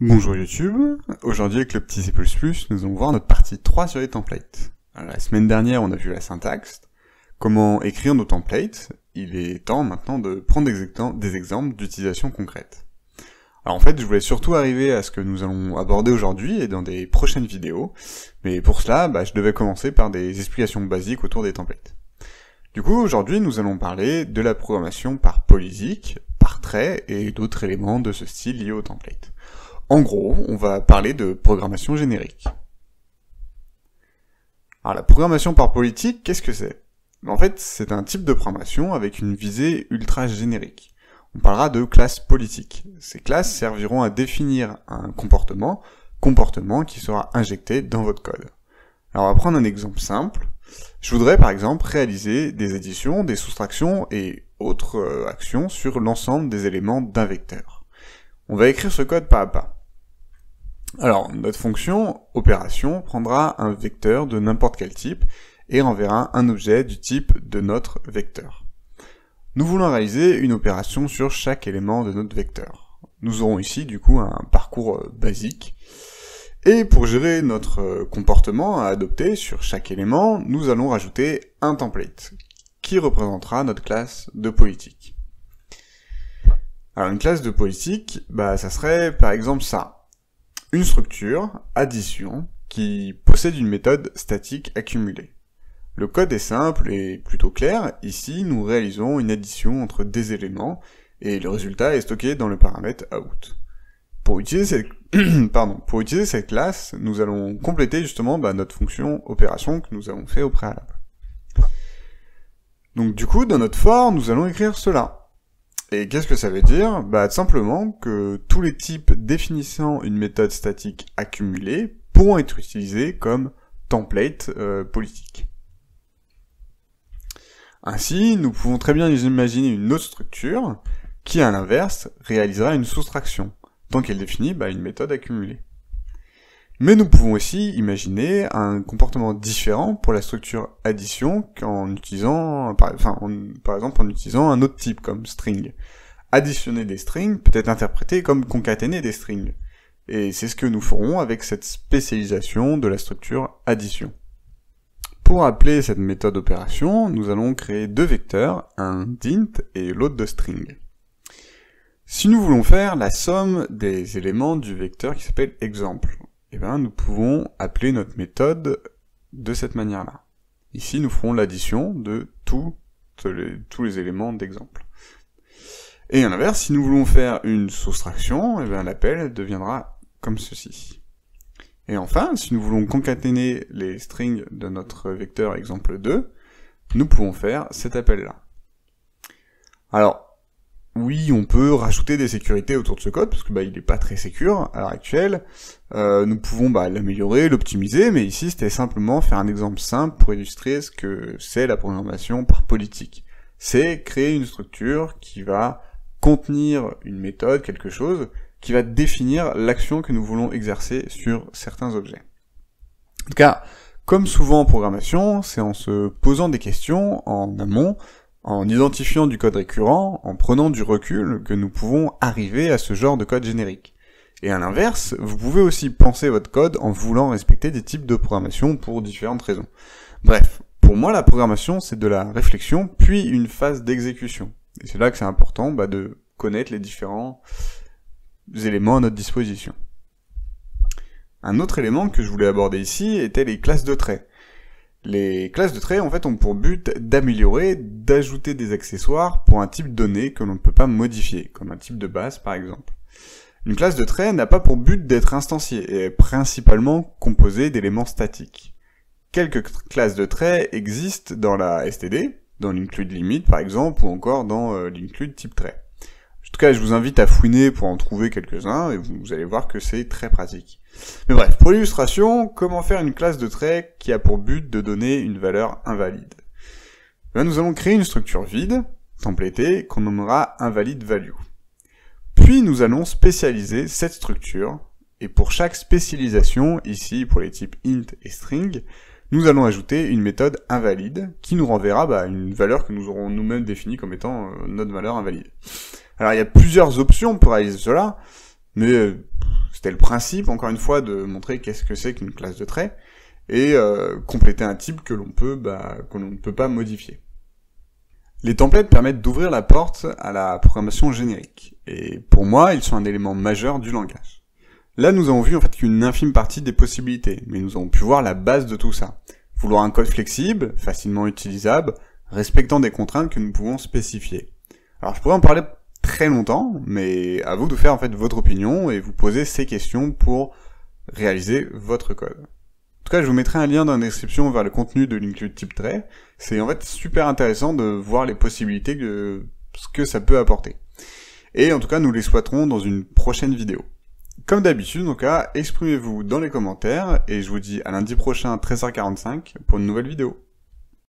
Bonjour YouTube, aujourd'hui avec le petit C++, nous allons voir notre partie 3 sur les templates. Alors, la semaine dernière, on a vu la syntaxe, comment écrire nos templates. Il est temps maintenant de prendre des exemples d'utilisation concrète. Alors en fait, je voulais surtout arriver à ce que nous allons aborder aujourd'hui et dans des prochaines vidéos, mais pour cela, je devais commencer par des explications basiques autour des templates. Du coup, aujourd'hui, nous allons parler de la programmation par politique, par trait et d'autres éléments de ce style liés aux templates. En gros, on va parler de programmation générique. Alors la programmation par politique, qu'est-ce que c'est? En fait, c'est un type de programmation avec une visée ultra générique. On parlera de classes politiques. Ces classes serviront à définir un comportement qui sera injecté dans votre code. Alors on va prendre un exemple simple. Je voudrais par exemple réaliser des additions, des soustractions et autres actions sur l'ensemble des éléments d'un vecteur. On va écrire ce code pas à pas. Alors, notre fonction opération prendra un vecteur de n'importe quel type et renverra un objet du type de notre vecteur. Nous voulons réaliser une opération sur chaque élément de notre vecteur. Nous aurons ici du coup un parcours basique. Et pour gérer notre comportement à adopter sur chaque élément, nous allons rajouter un template qui représentera notre classe de politique. Alors une classe de politique, ça serait par exemple ça. Une structure, addition, qui possède une méthode statique accumulée. Le code est simple et plutôt clair. Ici, nous réalisons une addition entre des éléments et le résultat est stocké dans le paramètre out. Pour utiliser cette classe, nous allons compléter justement notre fonction opération que nous avons fait au préalable. Donc du coup, dans notre for, nous allons écrire cela. Et qu'est-ce que ça veut dire? Tout simplement que tous les types définissant une méthode statique accumulée pourront être utilisés comme template politique. Ainsi, nous pouvons très bien imaginer une autre structure qui, à l'inverse, réalisera une soustraction, tant qu'elle définit une méthode accumulée. Mais nous pouvons aussi imaginer un comportement différent pour la structure addition qu'en utilisant, par exemple en utilisant un autre type comme string. Additionner des strings peut être interprété comme concaténer des strings. Et c'est ce que nous ferons avec cette spécialisation de la structure addition. Pour appeler cette méthode opération, nous allons créer deux vecteurs, un d'int et l'autre de string. Si nous voulons faire la somme des éléments du vecteur qui s'appelle exemple, nous pouvons appeler notre méthode de cette manière-là. Ici, nous ferons l'addition de tous les éléments d'exemple. Et à l'inverse, si nous voulons faire une soustraction, l'appel deviendra comme ceci. Et enfin, si nous voulons concaténer les strings de notre vecteur exemple 2, nous pouvons faire cet appel-là. Alors, oui, on peut rajouter des sécurités autour de ce code, parce que il n'est pas très sécure à l'heure actuelle. Nous pouvons l'améliorer, l'optimiser, mais ici c'était simplement faire un exemple simple pour illustrer ce que c'est la programmation par politique. C'est créer une structure qui va contenir une méthode, quelque chose, qui va définir l'action que nous voulons exercer sur certains objets. En tout cas, comme souvent en programmation, c'est en se posant des questions en amont, en identifiant du code récurrent, en prenant du recul, que nous pouvons arriver à ce genre de code générique. Et à l'inverse, vous pouvez aussi penser votre code en voulant respecter des types de programmation pour différentes raisons. Bref, pour moi la programmation c'est de la réflexion, puis une phase d'exécution. Et c'est là que c'est important de connaître les différents éléments à notre disposition. Un autre élément que je voulais aborder ici était les classes de traits. Les classes de traits, en fait, ont pour but d'améliorer, d'ajouter des accessoires pour un type donné que l'on ne peut pas modifier, comme un type de base par exemple. Une classe de trait n'a pas pour but d'être instanciée et est principalement composée d'éléments statiques. Quelques classes de traits existent dans la std, dans l'include limit par exemple, ou encore dans l'include type trait. En tout cas, je vous invite à fouiner pour en trouver quelques-uns, et vous allez voir que c'est très pratique. Mais bref, pour l'illustration, comment faire une classe de trait qui a pour but de donner une valeur invalide? Nous allons créer une structure vide, templatée, qu'on nommera invalidValue. Puis nous allons spécialiser cette structure, et pour chaque spécialisation, ici pour les types int et string, nous allons ajouter une méthode invalide qui nous renverra une valeur que nous aurons nous-mêmes définie comme étant notre valeur invalide. Alors il y a plusieurs options pour réaliser cela, mais C'était le principe, encore une fois, de montrer qu'est-ce que c'est qu'une classe de trait, et compléter un type que l'on ne peut pas modifier. Les templates permettent d'ouvrir la porte à la programmation générique, et pour moi, ils sont un élément majeur du langage. Là, nous avons vu en fait qu'une infime partie des possibilités, mais nous avons pu voir la base de tout ça. Vouloir un code flexible, facilement utilisable, respectant des contraintes que nous pouvons spécifier. Alors je pourrais en parler très longtemps, mais à vous de faire en fait votre opinion et vous poser ces questions pour réaliser votre code. En tout cas, je vous mettrai un lien dans la description vers le contenu de l'include type trait. C'est en fait super intéressant de voir les possibilités de ce que ça peut apporter. Et en tout cas, nous l'exploiterons dans une prochaine vidéo. Comme d'habitude, en tout cas, exprimez-vous dans les commentaires et je vous dis à lundi prochain 13h45 pour une nouvelle vidéo.